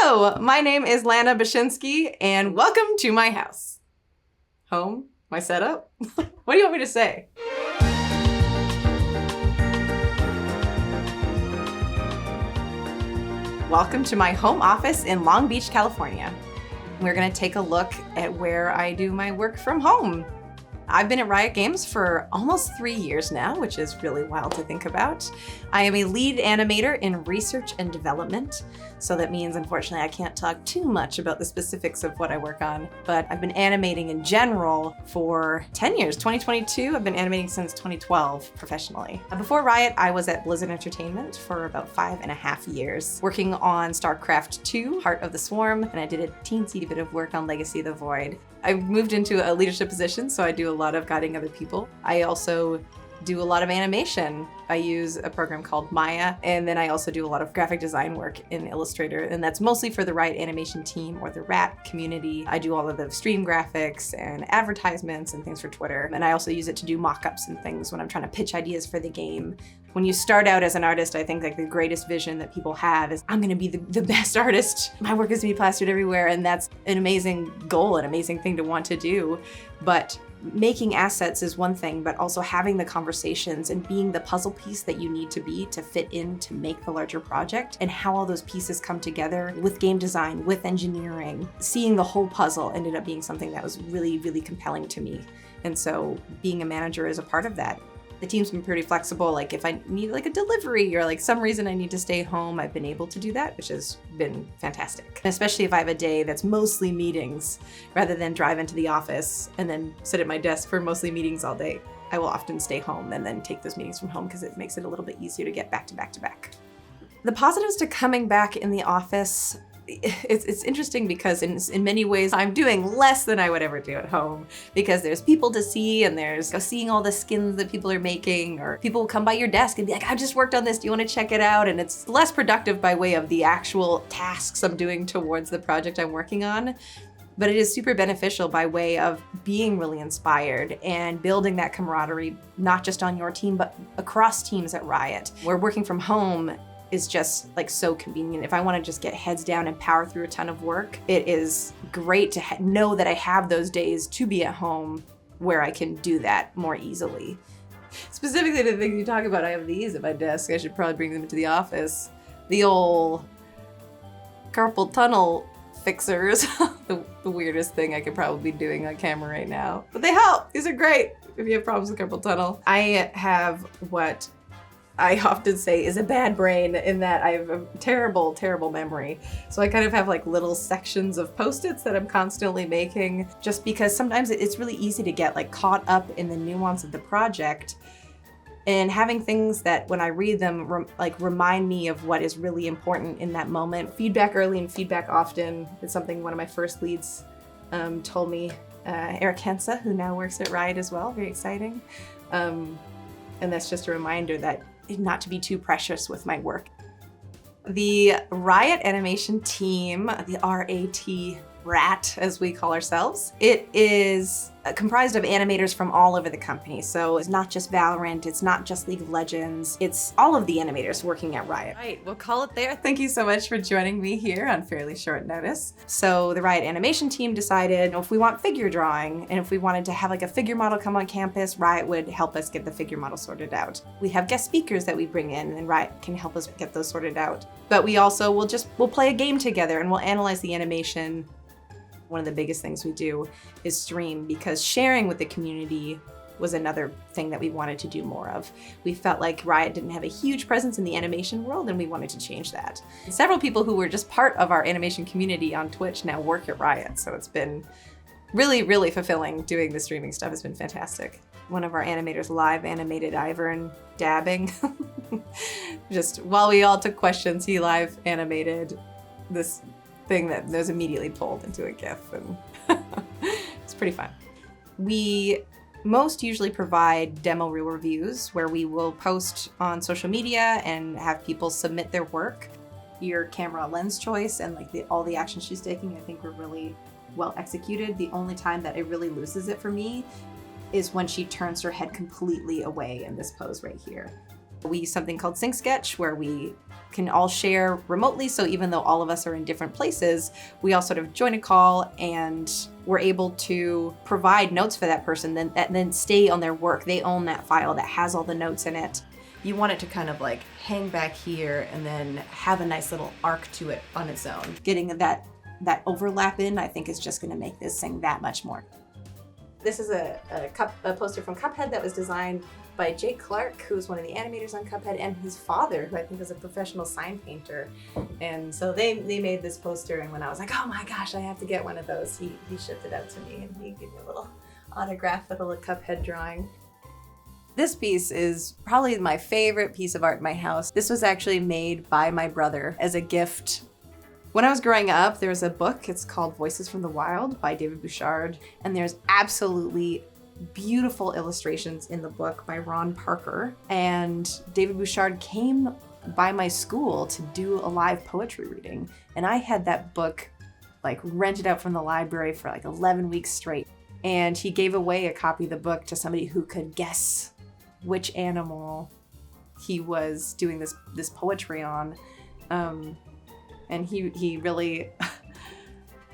Hello, my name is Lana Bashinsky, and welcome to my house. Home? My setup? What do you want me to say? Welcome to my home office in Long Beach, California. We're going to take a look at where I do my work from home. I've been at Riot Games for almost 3 years now, which is really wild to think about. I am a lead animator in research and development, so that means, unfortunately, I can't talk too much about the specifics of what I work on, but I've been animating in general for 10 years. 2022, I've been animating since 2012 professionally. Before Riot, I was at Blizzard Entertainment for about 5.5 years, working on StarCraft II, Heart of the Swarm, and I did a teensy bit of work on Legacy of the Void. I moved into a leadership position, so I do a lot of guiding other people. I also do a lot of animation. I use a program called Maya, and then I also do a lot of graphic design work in Illustrator, and that's mostly for the Riot Animation team or the RAT community. I do all of the stream graphics and advertisements and things for Twitter, and I also use it to do mock-ups and things when I'm trying to pitch ideas for the game. When you start out as an artist, I think like the greatest vision that people have is, I'm gonna be the best artist. My work is to be plastered everywhere, and that's an amazing goal, an amazing thing to want to do. But making assets is one thing, but also having the conversations and being the puzzle piece that you need to be to fit in to make the larger project, and how all those pieces come together with game design, with engineering. Seeing the whole puzzle ended up being something that was really, really compelling to me. And so being a manager is a part of that. The team's been pretty flexible. Like if I need like a delivery or like some reason I need to stay home, I've been able to do that, which has been fantastic. And especially if I have a day that's mostly meetings, rather than drive into the office and then sit at my desk for mostly meetings all day. I will often stay home and then take those meetings from home because it makes it a little bit easier to get back to back to back. The positives to coming back in the office, it's interesting because in many ways I'm doing less than I would ever do at home, because there's people to see and there's seeing all the skins that people are making, or people will come by your desk and be like, I just worked on this, do you want to check it out? And it's less productive by way of the actual tasks I'm doing towards the project I'm working on. But it is super beneficial by way of being really inspired and building that camaraderie, not just on your team, but across teams at Riot. Where working from home is just like so convenient. If I want to just get heads down and power through a ton of work, it is great to know that I have those days to be at home where I can do that more easily. Specifically the things you talk about, I have these at my desk. I should probably bring them into the office. The old carpal tunnel fixers. the weirdest thing I could probably be doing on camera right now. But they help. These are great if you have problems with carpal tunnel. I have what I often say is a bad brain, in that I have a terrible, terrible memory. So I kind of have like little sections of Post-its that I'm constantly making, just because sometimes it's really easy to get like caught up in the nuance of the project, and having things that when I read them remind me of what is really important in that moment. Feedback early and feedback often is something one of my first leads told me. Eric Hensa, who now works at Riot as well, very exciting. And that's just a reminder that not to be too precious with my work. The Riot Animation team, the RAT, as we call ourselves, it is comprised of animators from all over the company. So it's not just Valorant, it's not just League of Legends, it's all of the animators working at Riot. Right, we'll call it there. Thank you so much for joining me here on fairly short notice. So the Riot Animation team decided if we want figure drawing, and if we wanted to have like a figure model come on campus, Riot would help us get the figure model sorted out. We have guest speakers that we bring in, and Riot can help us get those sorted out. But we also we'll play a game together and we'll analyze the animation. One of the biggest things we do is stream, because sharing with the community was another thing that we wanted to do more of. We felt like Riot didn't have a huge presence in the animation world, and we wanted to change that. Several people who were just part of our animation community on Twitch now work at Riot, so it's been really, really fulfilling. Doing the streaming stuff has been fantastic. One of our animators live animated Ivern dabbing. Just while we all took questions, he live animated this thing that was immediately pulled into a GIF, and it's pretty fun. We most usually provide demo reel reviews where we will post on social media and have people submit their work. Your camera lens choice and like all the actions she's taking, I think were really well executed. The only time that it really loses it for me is when she turns her head completely away in this pose right here. We use something called Sync Sketch where we can all share remotely. So even though all of us are in different places, we all sort of join a call and we're able to provide notes for that person and then stay on their work. They own that file that has all the notes in it. You want it to kind of like hang back here and then have a nice little arc to it on its own. Getting that overlap in, I think, is just going to make this thing that much more. This is a poster from Cuphead that was designed by Jake Clark, who's one of the animators on Cuphead, and his father, who I think is a professional sign painter. And so they made this poster, and when I was like, oh my gosh, I have to get one of those, he shipped it out to me, and he gave me a little autograph with a little Cuphead drawing. This piece is probably my favorite piece of art in my house. This was actually made by my brother as a gift. When I was growing up, there was a book, it's called Voices from the Wild by David Bouchard, and there's absolutely beautiful illustrations in the book by Ron Parker. And David Bouchard came by my school to do a live poetry reading, and I had that book like rented out from the library for like 11 weeks straight. And he gave away a copy of the book to somebody who could guess which animal he was doing this poetry on. And he really,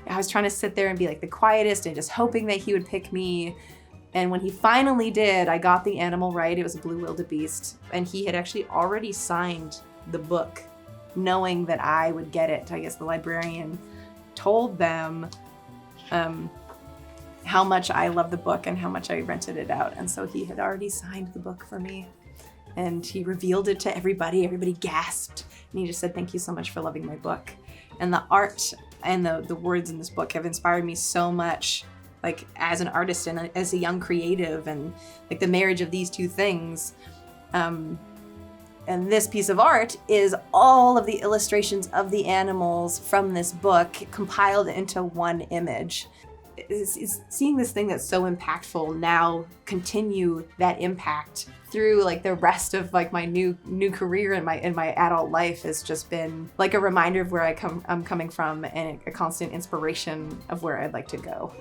I was trying to sit there and be like the quietest and just hoping that he would pick me. And when he finally did, I got the animal right. It was a blue wildebeest. And he had actually already signed the book, knowing that I would get it. I guess the librarian told them how much I love the book and how much I rented it out. And so he had already signed the book for me. And he revealed it to everybody. Everybody gasped. And he just said, thank you so much for loving my book. And the art and the words in this book have inspired me so much, like as an artist and as a young creative, and like the marriage of these two things. And this piece of art is all of the illustrations of the animals from this book compiled into one image. It's seeing this thing that's so impactful now continue that impact through like the rest of like my new career in my adult life has just been like a reminder of where I'm coming from and a constant inspiration of where I'd like to go.